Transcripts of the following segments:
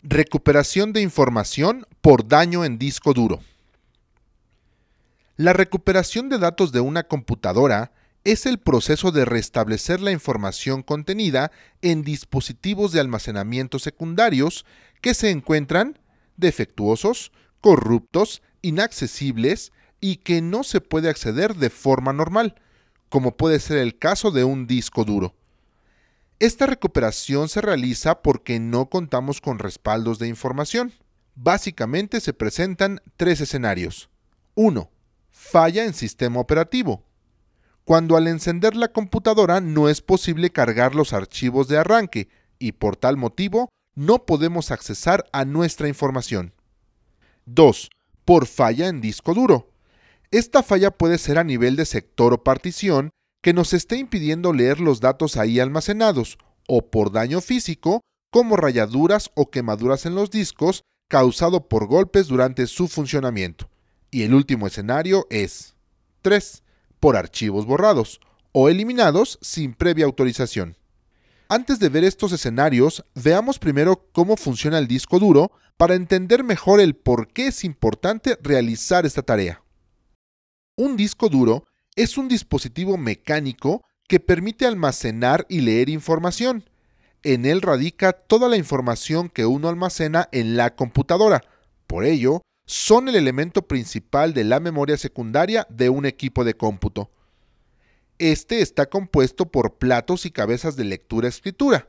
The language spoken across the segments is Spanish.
Recuperación de información por daño en disco duro. La recuperación de datos de una computadora es el proceso de restablecer la información contenida en dispositivos de almacenamiento secundarios que se encuentran defectuosos, corruptos, inaccesibles y que no se puede acceder de forma normal, como puede ser el caso de un disco duro. Esta recuperación se realiza porque no contamos con respaldos de información. Básicamente se presentan tres escenarios. 1. Falla en sistema operativo. Cuando al encender la computadora no es posible cargar los archivos de arranque y por tal motivo no podemos accesar a nuestra información. 2. Por falla en disco duro. Esta falla puede ser a nivel de sector o partición que nos esté impidiendo leer los datos ahí almacenados, o por daño físico, como rayaduras o quemaduras en los discos causado por golpes durante su funcionamiento. Y el último escenario es 3. Por archivos borrados o eliminados sin previa autorización. Antes de ver estos escenarios, veamos primero cómo funciona el disco duro para entender mejor el por qué es importante realizar esta tarea. Un disco duro es un dispositivo mecánico que permite almacenar y leer información. En él radica toda la información que uno almacena en la computadora. Por ello, son el elemento principal de la memoria secundaria de un equipo de cómputo. Este está compuesto por platos y cabezas de lectura-escritura.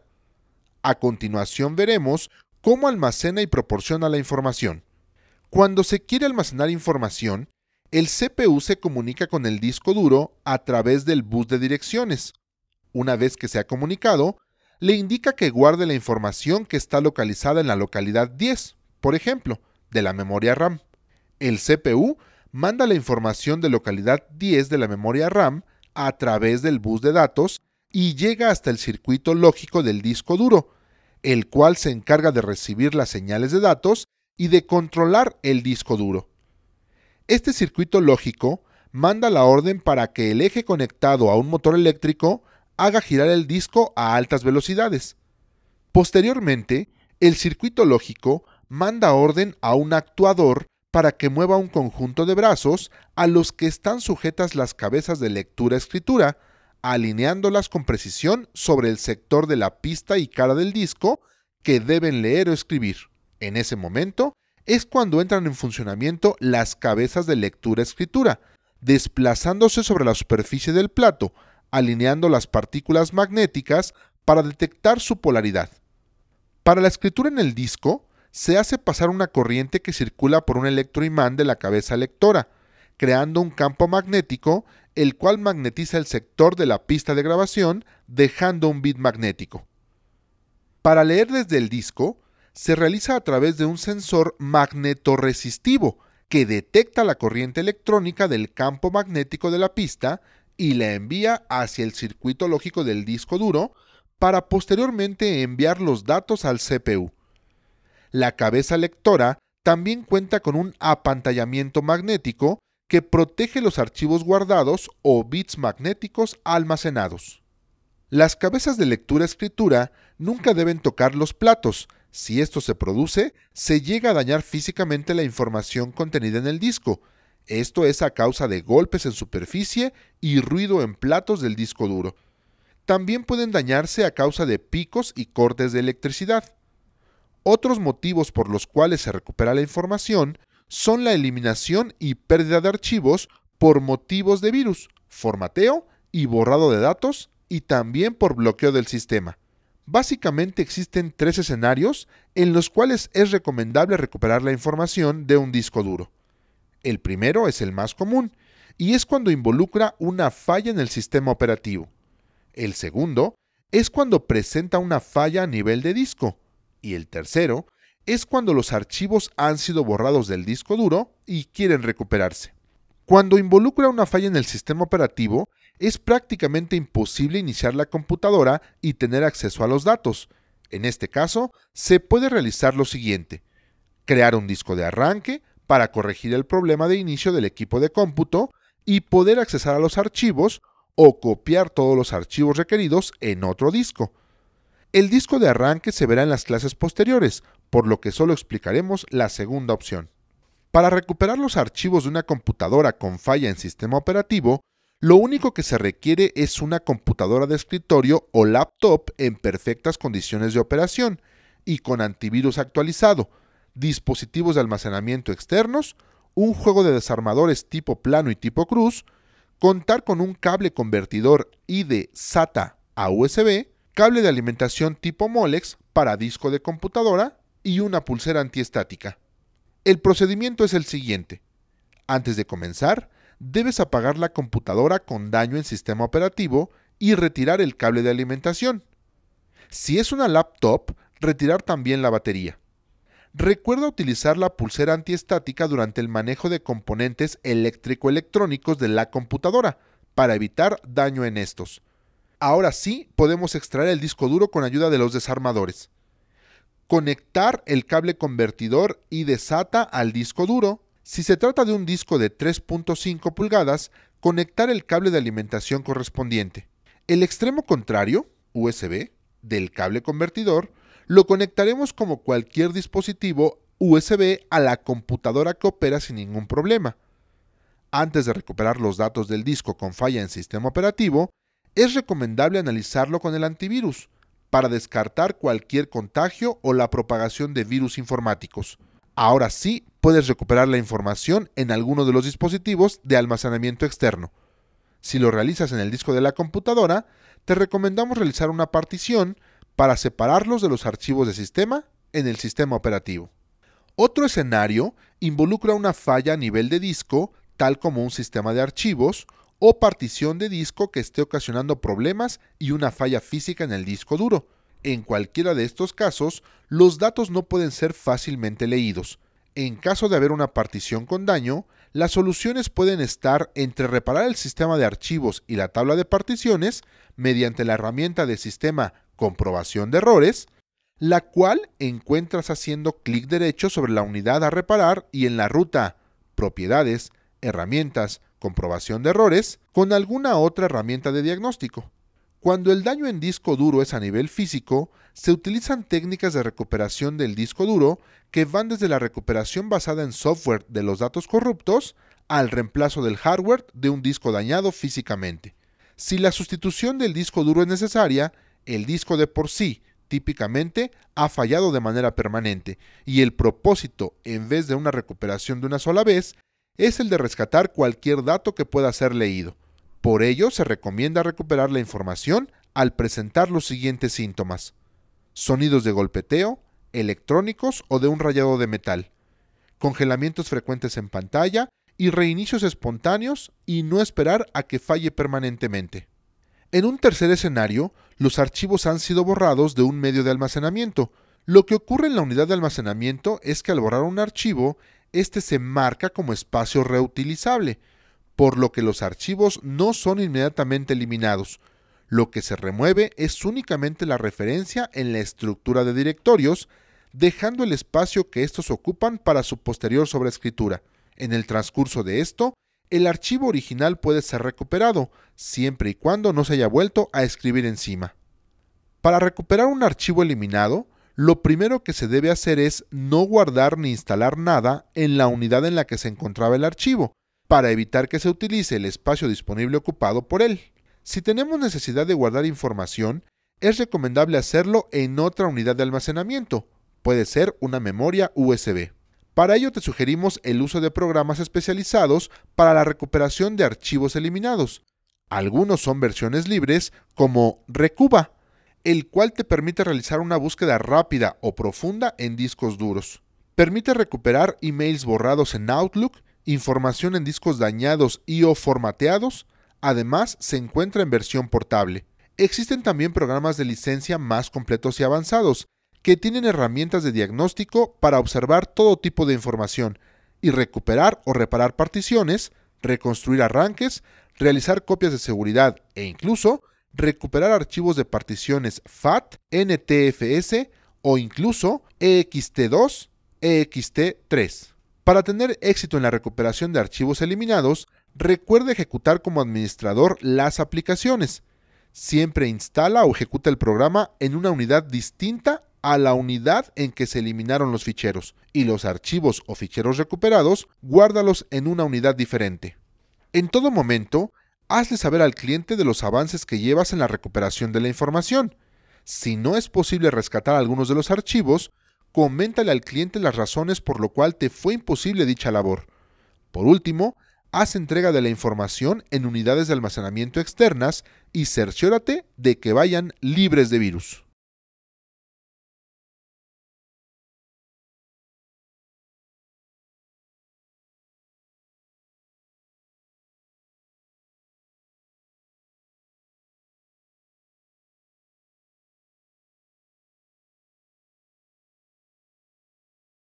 A continuación veremos cómo almacena y proporciona la información. Cuando se quiere almacenar información, el CPU se comunica con el disco duro a través del bus de direcciones. Una vez que se ha comunicado, le indica que guarde la información que está localizada en la localidad 10, por ejemplo, de la memoria RAM. El CPU manda la información de localidad 10 de la memoria RAM a través del bus de datos y llega hasta el circuito lógico del disco duro, el cual se encarga de recibir las señales de datos y de controlar el disco duro. Este circuito lógico manda la orden para que el eje conectado a un motor eléctrico haga girar el disco a altas velocidades. Posteriormente, el circuito lógico manda orden a un actuador para que mueva un conjunto de brazos a los que están sujetas las cabezas de lectura-escritura, alineándolas con precisión sobre el sector de la pista y cara del disco que deben leer o escribir. En ese momento, es cuando entran en funcionamiento las cabezas de lectura-escritura, desplazándose sobre la superficie del plato, alineando las partículas magnéticas para detectar su polaridad. Para la escritura en el disco, se hace pasar una corriente que circula por un electroimán de la cabeza lectora, creando un campo magnético, el cual magnetiza el sector de la pista de grabación, dejando un bit magnético. Para leer desde el disco, se realiza a través de un sensor magnetorresistivo que detecta la corriente electrónica del campo magnético de la pista y la envía hacia el circuito lógico del disco duro para posteriormente enviar los datos al CPU. La cabeza lectora también cuenta con un apantallamiento magnético que protege los archivos guardados o bits magnéticos almacenados. Las cabezas de lectura-escritura nunca deben tocar los platos. Si esto se produce, se llega a dañar físicamente la información contenida en el disco. Esto es a causa de golpes en superficie y ruido en platos del disco duro. También pueden dañarse a causa de picos y cortes de electricidad. Otros motivos por los cuales se recupera la información son la eliminación y pérdida de archivos por motivos de virus, formateo y borrado de datos, y también por bloqueo del sistema. Básicamente existen tres escenarios en los cuales es recomendable recuperar la información de un disco duro. El primero es el más común, y es cuando involucra una falla en el sistema operativo. El segundo es cuando presenta una falla a nivel de disco. Y el tercero es cuando los archivos han sido borrados del disco duro y quieren recuperarse. Cuando involucra una falla en el sistema operativo, es prácticamente imposible iniciar la computadora y tener acceso a los datos. En este caso, se puede realizar lo siguiente: crear un disco de arranque para corregir el problema de inicio del equipo de cómputo y poder accesar a los archivos o copiar todos los archivos requeridos en otro disco. El disco de arranque se verá en las clases posteriores, por lo que solo explicaremos la segunda opción. Para recuperar los archivos de una computadora con falla en sistema operativo, lo único que se requiere es una computadora de escritorio o laptop en perfectas condiciones de operación y con antivirus actualizado, dispositivos de almacenamiento externos, un juego de desarmadores tipo plano y tipo cruz, contar con un cable convertidor ID SATA a USB, cable de alimentación tipo Molex para disco de computadora y una pulsera antiestática. El procedimiento es el siguiente. Antes de comenzar, debes apagar la computadora con daño en sistema operativo y retirar el cable de alimentación. Si es una laptop, retirar también la batería. Recuerda utilizar la pulsera antiestática durante el manejo de componentes eléctrico-electrónicos de la computadora para evitar daño en estos. Ahora sí, podemos extraer el disco duro con ayuda de los desarmadores. Conectar el cable convertidor ID SATA al disco duro. Si se trata de un disco de 3.5 pulgadas, conectar el cable de alimentación correspondiente. El extremo contrario, USB, del cable convertidor, lo conectaremos como cualquier dispositivo USB a la computadora que opera sin ningún problema. Antes de recuperar los datos del disco con falla en sistema operativo, es recomendable analizarlo con el antivirus para descartar cualquier contagio o la propagación de virus informáticos. Ahora sí, puedes recuperar la información en alguno de los dispositivos de almacenamiento externo. Si lo realizas en el disco de la computadora, te recomendamos realizar una partición para separarlos de los archivos de sistema en el sistema operativo. Otro escenario involucra una falla a nivel de disco, tal como un sistema de archivos, o partición de disco que esté ocasionando problemas y una falla física en el disco duro. En cualquiera de estos casos, los datos no pueden ser fácilmente leídos. En caso de haber una partición con daño, las soluciones pueden estar entre reparar el sistema de archivos y la tabla de particiones mediante la herramienta de sistema comprobación de errores, la cual encuentras haciendo clic derecho sobre la unidad a reparar y en la ruta Propiedades, Herramientas, Comprobación de errores, con alguna otra herramienta de diagnóstico. Cuando el daño en disco duro es a nivel físico, se utilizan técnicas de recuperación del disco duro que van desde la recuperación basada en software de los datos corruptos al reemplazo del hardware de un disco dañado físicamente. Si la sustitución del disco duro es necesaria, el disco de por sí típicamente ha fallado de manera permanente y el propósito, en vez de una recuperación de una sola vez, es el de rescatar cualquier dato que pueda ser leído. Por ello, se recomienda recuperar la información al presentar los siguientes síntomas: sonidos de golpeteo, electrónicos o de un rayado de metal, congelamientos frecuentes en pantalla y reinicios espontáneos y no esperar a que falle permanentemente. En un tercer escenario, los archivos han sido borrados de un medio de almacenamiento. Lo que ocurre en la unidad de almacenamiento es que al borrar un archivo, este se marca como espacio reutilizable, por lo que los archivos no son inmediatamente eliminados. Lo que se remueve es únicamente la referencia en la estructura de directorios, dejando el espacio que estos ocupan para su posterior sobreescritura. En el transcurso de esto, el archivo original puede ser recuperado, siempre y cuando no se haya vuelto a escribir encima. Para recuperar un archivo eliminado, lo primero que se debe hacer es no guardar ni instalar nada en la unidad en la que se encontraba el archivo, para evitar que se utilice el espacio disponible ocupado por él. Si tenemos necesidad de guardar información, es recomendable hacerlo en otra unidad de almacenamiento, puede ser una memoria USB. Para ello te sugerimos el uso de programas especializados para la recuperación de archivos eliminados. Algunos son versiones libres como Recuba, el cual te permite realizar una búsqueda rápida o profunda en discos duros. Permite recuperar emails borrados en Outlook, información en discos dañados y o formateados. Además, se encuentra en versión portable. Existen también programas de licencia más completos y avanzados, que tienen herramientas de diagnóstico para observar todo tipo de información y recuperar o reparar particiones, reconstruir arranques, realizar copias de seguridad e incluso recuperar archivos de particiones FAT, NTFS o incluso EXT2, EXT3. Para tener éxito en la recuperación de archivos eliminados, recuerde ejecutar como administrador las aplicaciones. Siempre instala o ejecuta el programa en una unidad distinta a la unidad en que se eliminaron los ficheros, y los archivos o ficheros recuperados, guárdalos en una unidad diferente. En todo momento, hazle saber al cliente de los avances que llevas en la recuperación de la información. Si no es posible rescatar algunos de los archivos, coméntale al cliente las razones por lo cual te fue imposible dicha labor. Por último, haz entrega de la información en unidades de almacenamiento externas y cerciórate de que vayan libres de virus.